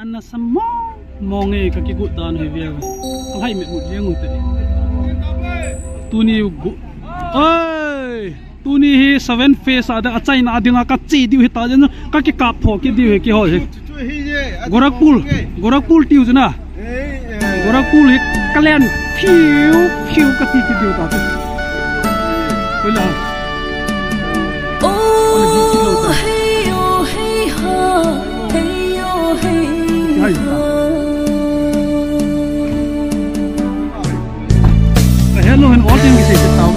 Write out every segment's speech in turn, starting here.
anh là sắm mong nghe các cái cụ đàn hơi về không hay mẹ một riêng một tệ tu ni ơi tu ni seven face ada achai na dinga ka chi diu hita jan ka ki kap tho ki diu ki hoi Gorakhpur tiu jana Gorakhpur hi kalen phiu ka ti ki diu ta koi la oh hey ha hey oh hey hello and all thing is it tao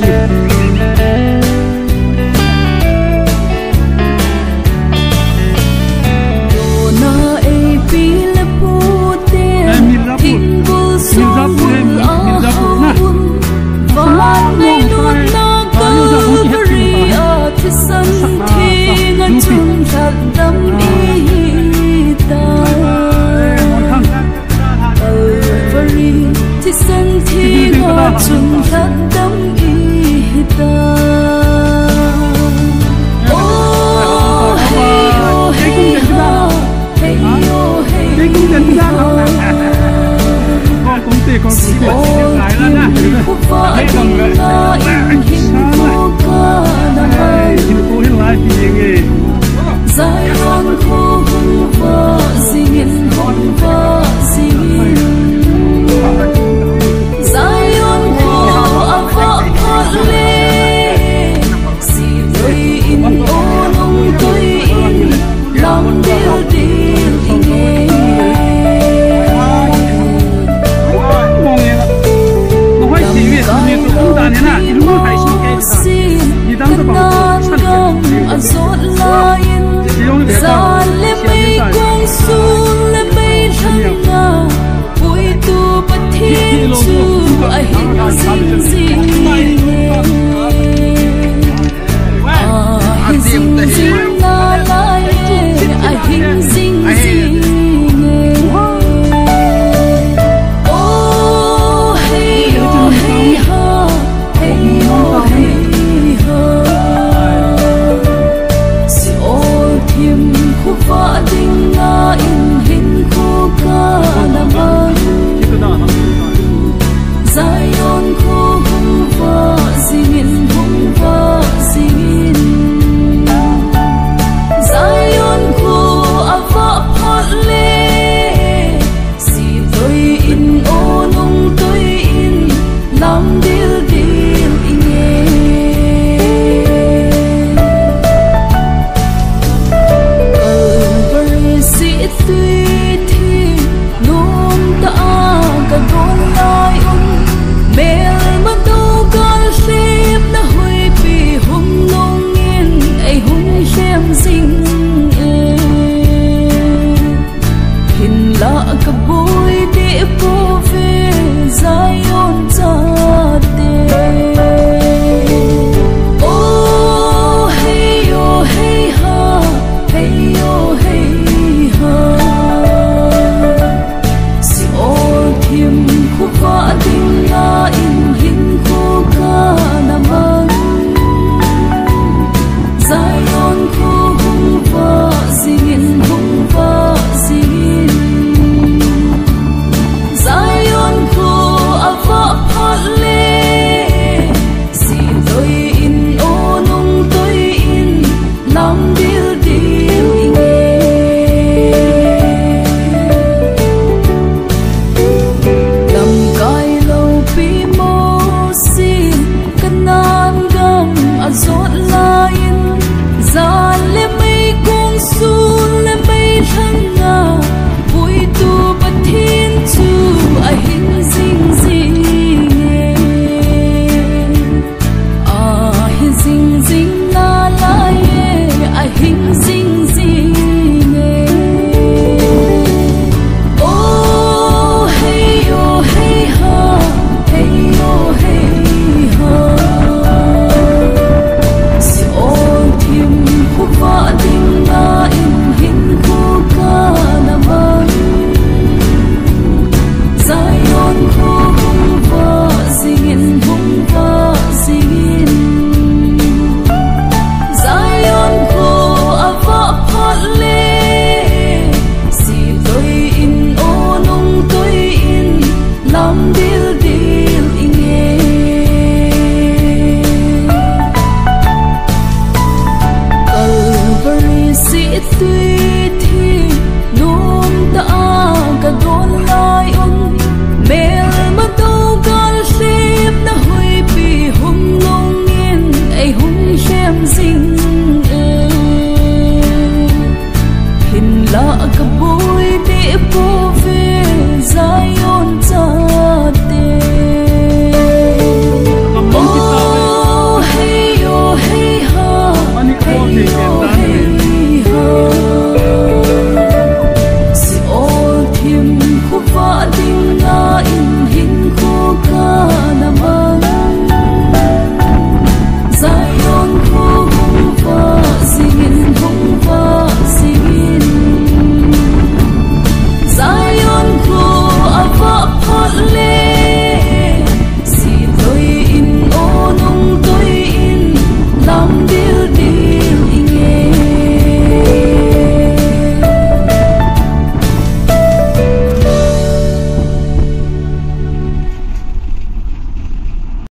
con lại đó nha.